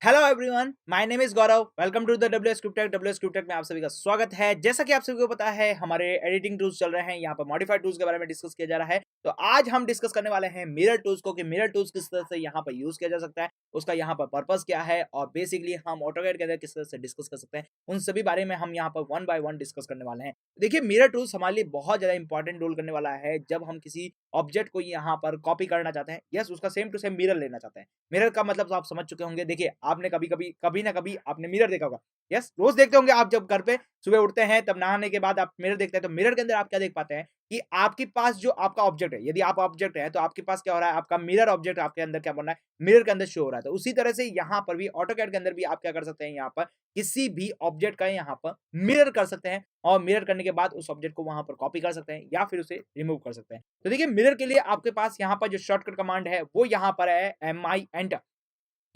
Hello everyone, my name is Gaurav. Welcome to the W S Cryptech में आप सभी का स्वागत है। जैसा कि आप सभी को पता है, हमारे एडिटिंग टूल्स चल रहे हैं। यहाँ पर मॉडिफाइड टूल्स के बारे में डिस्कस किया जा रहा है। तो आज हम डिस्कस करने वाले हैं मिरर टूल्स को कि मिरर टूल्स किस तरह से यहाँ पर यूज किया जा सकता है, उसका यहाँ पर पर्पस क्या है और बेसिकली हम ऑटोकैड के अंदर किस तरह से डिस्कस कर सकते हैं। उन सभी बारे में हम यहाँ पर वन बाय वन डिस्कस करने वाले हैं। देखिए, मिरर टूल्स हमारे लिए बहुत ज्यादा इंपॉर्टेंट रोल करने वाला है जब हम किसी ऑब्जेक्ट को यहाँ पर कॉपी करना चाहते हैं। यस, उसका सेम टू सेम मिरर लेना चाहते हैं। मिरर का मतलब तो आप समझ चुके होंगे। देखिए, आपने कभी ना कभी आपने मिरर देखा होगा। यस, रोज देखते होंगे आप। जब घर पे सुबह उठते हैं तब नहाने के बाद आप मिरर देखते हैं, तो मिरर के अंदर आप क्या देख पाते हैं कि आपके पास जो आपका ऑब्जेक्ट है, यदि आप ऑब्जेक्ट है तो आपके पास क्या हो रहा है, आपका मिरर ऑब्जेक्ट आपके अंदर क्या बन रहा है, मिरर के अंदर शो हो रहा है। तो उसी तरह से यहाँ पर भी ऑटोकैड के अंदर भी आप क्या कर सकते हैं, यहाँ पर किसी भी ऑब्जेक्ट का यहाँ पर मिरर कर सकते हैं और मिरर करने के बाद उस ऑब्जेक्ट को वहां पर कॉपी कर सकते हैं या फिर उसे रिमूव कर सकते हैं। तो देखिए, मिरर के लिए आपके पास यहाँ पर जो शॉर्टकट कमांड है वो यहाँ पर है mi enter.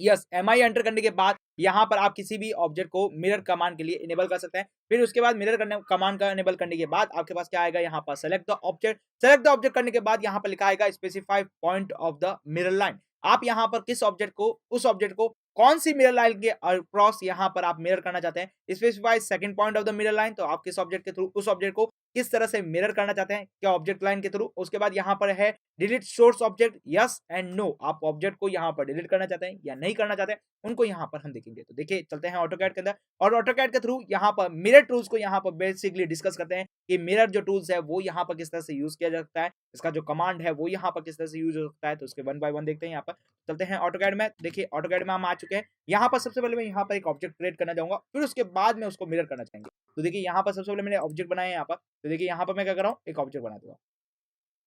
Yes, mi enter करने के बाद यहाँ पर आप किसी भी ऑब्जेक्ट को मिरर कमांड के लिए इनेबल कर सकते हैं। फिर उसके बाद मिरर करने कमांड का इनेबल करने के बाद आपके पास क्या आएगा, यहाँ पर सेलेक्ट द ऑब्जेक्ट करने के बाद यहाँ पर लिखा आएगा specify point of the mirror line. आप यहाँ पर किस ऑब्जेक्ट को, उस ऑब्जेक्ट को कौन सी मिरर लाइन के अक्रॉस यहाँ पर आप मिरर करना चाहते हैं, specify second point of the mirror line. तो आप किस ऑब्जेक्ट के थ्रू उस ऑब्जेक्ट को किस तरह से मिरर करना चाहते हैं, क्या ऑब्जेक्ट लाइन के थ्रू। उसके बाद यहाँ पर है delete source object, yes and no. आप ऑब्जेक्ट को यहाँ पर डिलीट करना चाहते हैं या नहीं करना चाहते हैं, उनको यहाँ पर हम देखेंगे। तो देखिए, चलते हैं ऑटोकैड के अंदर और ऑटोकैड के थ्रू यहाँ पर मिरर टूल्स को यहाँ पर बेसिकली डिस्कस करते हैं कि मिरर जो टूल्स है वो यहाँ पर किस तरह से यूज किया जा सकता है, इसका जो कमांड है वो यहाँ पर किस तरह से यूज हो सकता है। तो उसके वन बाय वन देखते हैं। यहाँ पर चलते हैं ऑटोकैड में। देखिए, ऑटोकैड में हम आ चुके हैं। यहाँ पर सबसे पहले मैं यहाँ पर एक ऑब्जेक्ट क्रिएट करना चाहूंगा, फिर उसके बाद में उसको मिरर करना चाहेंगे। तो देखिए, यहाँ पर सबसे पहले मैंने ऑब्जेक्ट बनाया है यहाँ पर। तो देखिए, यहाँ पर मैं क्या कर रहा हूँ, एक ऑब्जेक्ट बना दूंगा।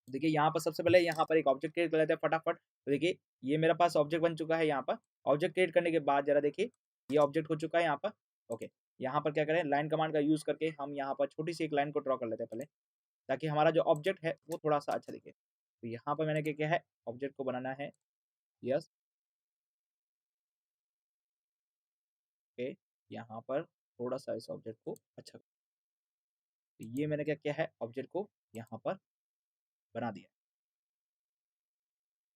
देखिए, यहाँ पर सबसे पहले यहाँ पर एक ऑब्जेक्ट क्रिएट कर लेते हैं फटाफट। तो देखिए, ये मेरे पास ऑब्जेक्ट बन चुका है। यहाँ पर ऑब्जेक्ट क्रिएट करने के बाद जरा देखिए, ये ऑब्जेक्ट हो चुका है यहाँ पर। ओके, यहाँ पर क्या करें, लाइन कमांड का यूज करके हम यहाँ पर छोटी सी एक लाइन को ड्रॉ कर लेते हैं पहले, ताकि हमारा जो ऑब्जेक्ट है वो थोड़ा सा अच्छा दिखे। तो यहाँ पर मैंने क्या किया है, ऑब्जेक्ट को बनाना है। यस, ओके, यहाँ पर थोड़ा सा इस ऑब्जेक्ट को अच्छा। तो ये मैंने क्या किया है, ऑब्जेक्ट को यहाँ पर बना दिया।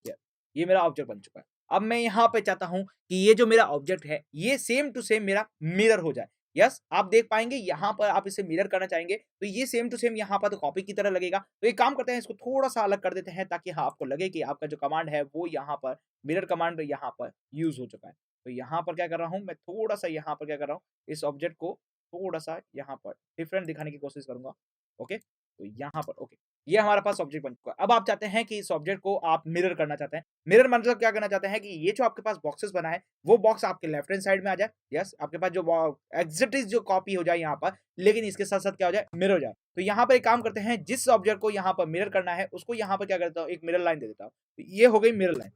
यस, ये मेरा ऑब्जेक्ट बन चुका है। अब मैं यहाँ पे चाहता हूँ कि ये जो मेरा ऑब्जेक्ट है ये सेम टू सेम मेरा मिरर हो जाए। यस, आप देख पाएंगे यहाँ पर आप इसे मिरर करना चाहेंगे तो ये सेम टू सेम यहाँ पर तो कॉपी की तरह लगेगा। तो एक काम करते हैं, इसको थोड़ा सा अलग कर देते हैं ताकि हाँ आपको लगे कि आपका जो कमांड है वो यहाँ पर मिरर कमांड यहाँ पर यूज हो चुका है। तो यहाँ पर क्या कर रहा हूँ, मैं थोड़ा सा यहाँ पर क्या कर रहा हूँ, इस ऑब्जेक्ट को थोड़ा सा यहाँ पर डिफरेंट दिखाने की कोशिश करूंगा। ओके, तो यहाँ पर ओके, ये हमारे पास ऑब्जेक्ट बन चुका है। अब आप चाहते हैं कि इस ऑब्जेक्ट को आप मिरर करना चाहते हैं। मिरर मतलब क्या करना चाहते हैं कि ये जो आपके पास बॉक्सेस बना है वो बॉक्स आपके लेफ्ट हैंड साइड में आ जाए। यस, आपके पास जो एग्जिट इज जो कॉपी हो जाए यहाँ पर, लेकिन इसके साथ साथ क्या हो जाए, मिरर हो जाए। तो यहाँ पर एक काम करते हैं, जिस ऑब्जेक्ट को यहाँ पर मिरर करना है उसको यहाँ पर क्या करता हूँ, एक मिरर लाइन दे देता हूँ। तो ये हो गई मिरर लाइन।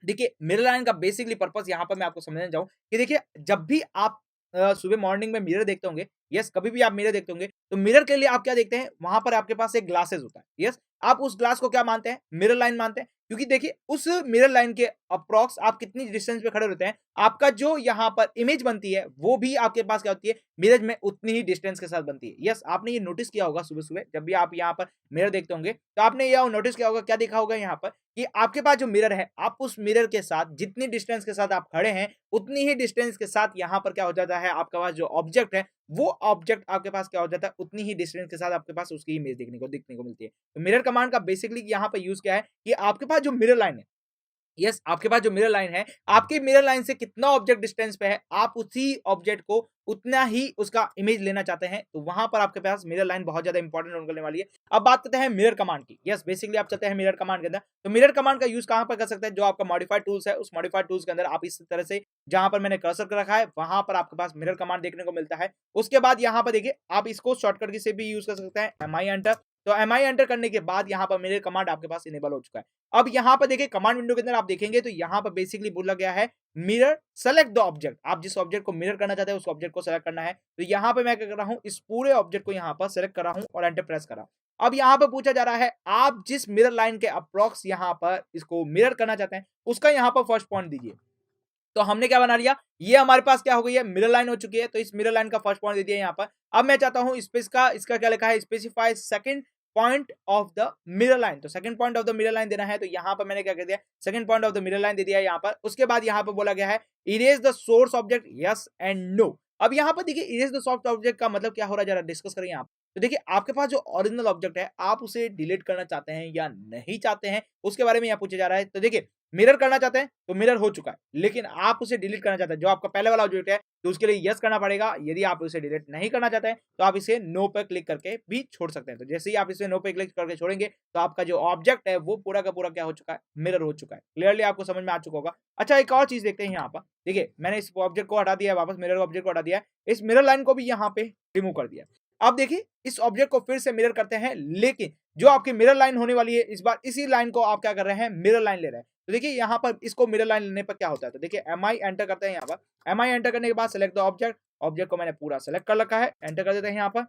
देखिए, मिरर लाइन का बेसिकली पर्पस यहाँ पर मैं आपको समझाना चाहूँ कि देखिए, जब भी आप सुबह मॉर्निंग में मिरर देखते होंगे, यस, कभी भी आप मिरर देखते होंगे, तो मिरर के लिए आप क्या देखते हैं, वहां पर आपके पास एक ग्लासेस होता है। यस, आप उस ग्लास को क्या मानते हैं, मिरर लाइन मानते हैं। क्योंकि देखिए, उस मिरर लाइन के अप्रॉक्स आप कितनी डिस्टेंस पे खड़े रहते हैं, आपका जो यहाँ पर इमेज बनती है वो भी आपके पास क्या होती है, मिरर में उतनी ही डिस्टेंस के साथ बनती है। यस, आपने ये नोटिस किया होगा, सुबह सुबह जब भी आप यहाँ पर मिरर देखते होंगे तो आपने यह नोटिस किया होगा, क्या देखा होगा यहाँ पर कि आपके पास जो मिरर है, आप उस मिरर के साथ जितनी डिस्टेंस के साथ आप खड़े हैं, उतनी ही डिस्टेंस के साथ यहाँ पर क्या हो जाता है, आपके पास जो ऑब्जेक्ट है, वो ऑब्जेक्ट आपके पास क्या हो जाता है, उतनी ही डिस्टेंस के साथ आपके पास उसकी इमेज दिखने को मिलती है। तो मिरर कमांड का बेसिकली यहाँ पर यूज क्या है कि आपके पास जो मिरर लाइन है, यस, आपके पास जो मिरर लाइन है, आपके मिरर लाइन से कितना ऑब्जेक्ट डिस्टेंस पे है, आप उसी ऑब्जेक्ट को उतना ही उसका इमेज लेना चाहते हैं, तो वहां पर आपके पास मिरर लाइन बहुत ज्यादा इंपॉर्टेंट रोल करने वाली है। अब बात करते हैं मिरर कमांड की। यस, बेसिकली आप चलते हैं मिरर कमांड के अंदर। तो मिरर कमांड का यूज कहां पर कर सकते हैं, जो आपका मॉडिफाइड टूल्स है, उस मॉडिफाइड टूल्स के अंदर आप इस तरह से, जहां पर मैंने कर्सर कर रखा है वहां पर आपके पास मिरर कमांड देखने को मिलता है। उसके बाद यहाँ पर देखिए, आप इसको शॉर्टकट की से भी यूज कर सकते हैं, mi एंटर। तो mi एंटर करने के बाद यहाँ पर मिरर कमांड आपके पास इनेबल हो चुका है। अब यहाँ पर देखिए, कमांड विंडो के अंदर आप देखेंगे तो यहाँ पर बेसिकली बोला गया है मिरर सेलेक्ट द ऑब्जेक्ट। आप जिस ऑब्जेक्ट को मिरर करना चाहते हैं उस ऑब्जेक्ट को सेलेक्ट करना है। तो यहाँ पे मैं क्या कर रहा हूँ, इस पूरे ऑब्जेक्ट को यहाँ पर सेलेक्ट कर रहा हूँ और एंटर प्रेस कर रहा हूँ। अब यहाँ पर पूछा जा रहा है, आप जिस मिरर लाइन के अप्रॉक्स यहाँ पर इसको मिरर करना चाहते हैं उसका यहाँ पर फर्स्ट पॉइंट दीजिए। तो हमने क्या बना लिया, ये हमारे पास क्या हो गई है, मिरर लाइन हो चुकी है। तो इस मिरर लाइन का फर्स्ट पॉइंट दे दिया यहाँ पर। अब मैं चाहता हूँ इसका क्या लिखा है, specify second point of the mirror line. तो second point of the mirror line देना है, तो यहाँ पर मैंने क्या कर दिया, second point of the mirror line दे दिया यहाँ पर। उसके बाद यहाँ पर बोला गया है erase the source object, yes and no. अब यहाँ पर देखिए इरेज द सोर्स ऑब्जेक्ट का मतलब क्या हो रहा है, जरा डिस्कस करें यहाँ। तो देखिए आपके पास जो ओरिजिनल ऑब्जेक्ट है, आप उसे डिलीट करना चाहते हैं या नहीं चाहते हैं, उसके बारे में यहाँ पूछा जा रहा है। तो देखिए मिरर करना चाहते हैं तो मिरर हो चुका है, लेकिन आप उसे डिलीट करना चाहते हैं, जो आपका पहले वाला ऑब्जेक्ट है, तो उसके लिए यस करना पड़ेगा। यदि आप उसे डिलीट नहीं करना चाहते हैं तो आप इसे नो पे क्लिक करके भी छोड़ सकते हैं। तो जैसे ही आप इसे नो पे क्लिक करके छोड़ेंगे तो आपका जो ऑब्जेक्ट है वो पूरा का पूरा क्या हो चुका है, मिरर हो चुका है। क्लियरली आपको समझ में आ चुका होगा। अच्छा एक और चीज देखते हैं यहाँ पर। देखिए मैंने इस ऑब्जेक्ट को हटा दिया है, वापस मिरर ऑब्जेक्ट को हटा दिया है, इस मिरर लाइन को भी यहाँ पे रिमूव कर दिया। अब देखिए इस ऑब्जेक्ट को फिर से मिरर करते हैं, लेकिन जो आपकी मिरर लाइन होने वाली है, इस बार इसी लाइन को आप क्या कर रहे हैं, मिरर लाइन ले रहे हैं। तो देखिए यहाँ पर इसको मिरर लाइन लेने पर क्या होता है, तो देखिए mi एंटर करते हैं यहाँ पर। mi एंटर करने के बाद सिलेक्ट द ऑब्जेक्ट, ऑब्जेक्ट को मैंने पूरा सेलेक्ट कर रखा है, एंटर कर देते हैं यहाँ पर।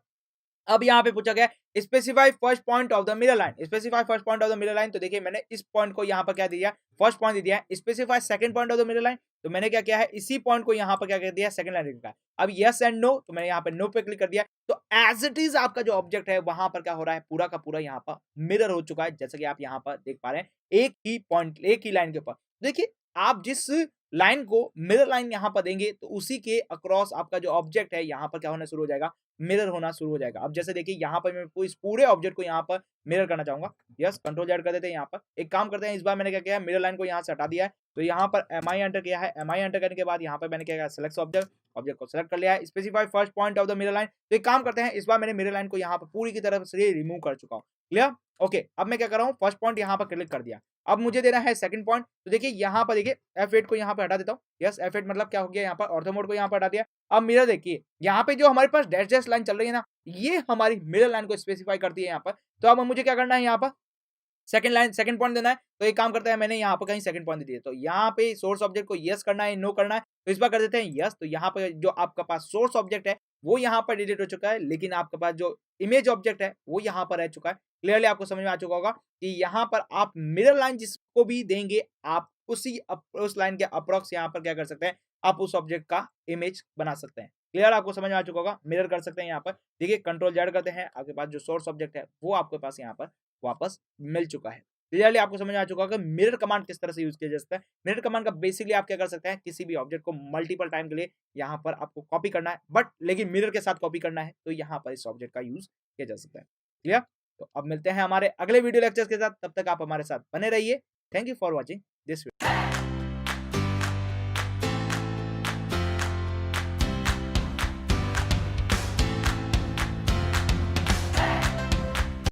अब यहाँ पे पूछा गया specify first point of the mirror line, specify first point of the mirror line. तो देखिए मैंने इस पॉइंट को यहाँ पर क्या दिया, फर्स्ट पॉइंट दे दिया है। Specify second point of the mirror line, तो मैंने क्या किया है, इसी पॉइंट को यहाँ पर क्या कर दिया, सेकंड लाइन लिखा है। अब यस एंड नो, तो मैंने यहाँ पे नो पे क्लिक कर दिया। तो एज इट इज आपका जो ऑब्जेक्ट है वहां पर क्या हो रहा है, पूरा का पूरा यहाँ पर मिरर हो चुका है, जैसे कि आप यहाँ पर देख पा रहे हैं, एक ही पॉइंट, एक ही लाइन के ऊपर। देखिए आप जिस लाइन को मिरर लाइन यहाँ पर देंगे तो उसी के अक्रॉस आपका जो ऑब्जेक्ट है यहाँ पर क्या होना शुरू हो जाएगा, मिरर होना शुरू हो जाएगा। अब जैसे देखिए यहाँ पर मैं इस पूरे ऑब्जेक्ट को यहाँ पर मिरर करना चाहूंगा, यस कंट्रोल Z कर देते हैं। यहाँ पर एक काम करते हैं, इस बार मैंने क्या किया, मिरर लाइन को यहाँ से हटा दिया है। तो यहाँ पर mi एंटर किया है, mi एंटर करने के बाद यहाँ पर मैंने क्या किया, सेलेक्ट ऑब्जेक्ट, ऑब्जेक्ट को सेलेक्ट कर लिया है। Specify first point of the mirror line, तो एक काम करते हैं, इस बार मैंने मिरर लाइन को यहाँ पर पूरी की तरफ से रिमूव कर चुका हूँ। Clear, okay. अब मैं क्या कर रहा हूँ, फर्स्ट पॉइंट यहाँ पर क्लिक कर दिया। अब मुझे देना है सेकंड पॉइंट। तो देखिए यहाँ पर देखिए F8 को यहाँ पे हटा देता हूँ, यस F8 मतलब क्या हो गया, यहाँ पर ऑर्थो मोड को यहाँ पर हटा दिया। अब मिरर देखिए यहाँ पे जो हमारे पास डैश डैश लाइन चल रही है ना, ये हमारी मिरर लाइन को स्पेसिफाई करती है यहाँ पर। तो अब मुझे क्या करना है, यहाँ पर सेकंड लाइन, सेकंड पॉइंट देना है। तो एक काम करते हैं, मैंने यहाँ पर कहीं सेकंड पॉइंट दे दिया, तो यहाँ पे सोर्स ऑब्जेक्ट को यस करना है, नो करना है, तो इस बार कर देते हैं यस। तो यहाँ पर जो आपका पास सोर्स ऑब्जेक्ट है वो यहाँ पर डिलीट हो चुका है, लेकिन आपके पास जो इमेज ऑब्जेक्ट है वो यहाँ पर रह चुका है। क्लियरली आपको समझ में आ चुका होगा कि यहाँ पर आप मिरर लाइन जिसको भी देंगे, आप उस लाइन के अप्रॉक्स यहाँ पर क्या कर सकते हैं, आप उस ऑब्जेक्ट का इमेज बना सकते हैं। क्लियर आपको समझ में आ चुका होगा, मिरर कर सकते हैं यहाँ पर। देखिए कंट्रोल Z करते हैं, आपके पास जो सोर्स ऑब्जेक्ट है वो आपके पास यहाँ पर वापस मिल चुका है। क्लियरली आपको समझ में आ चुका होगा मिरर कमांड किस तरह से यूज किया जा सकता है। मिरर कमांड का बेसिकली आप क्या कर सकते हैं, किसी भी ऑब्जेक्ट को मल्टीपल टाइम के लिए यहाँ पर आपको कॉपी करना है, बट लेकिन मिरर के साथ कॉपी करना है, तो यहाँ पर इस ऑब्जेक्ट का यूज किया जा सकता है। क्लियर, तो अब मिलते हैं हमारे अगले वीडियो लेक्चर के साथ, तब तक आप हमारे साथ बने रहिए। Thank you for watching this video.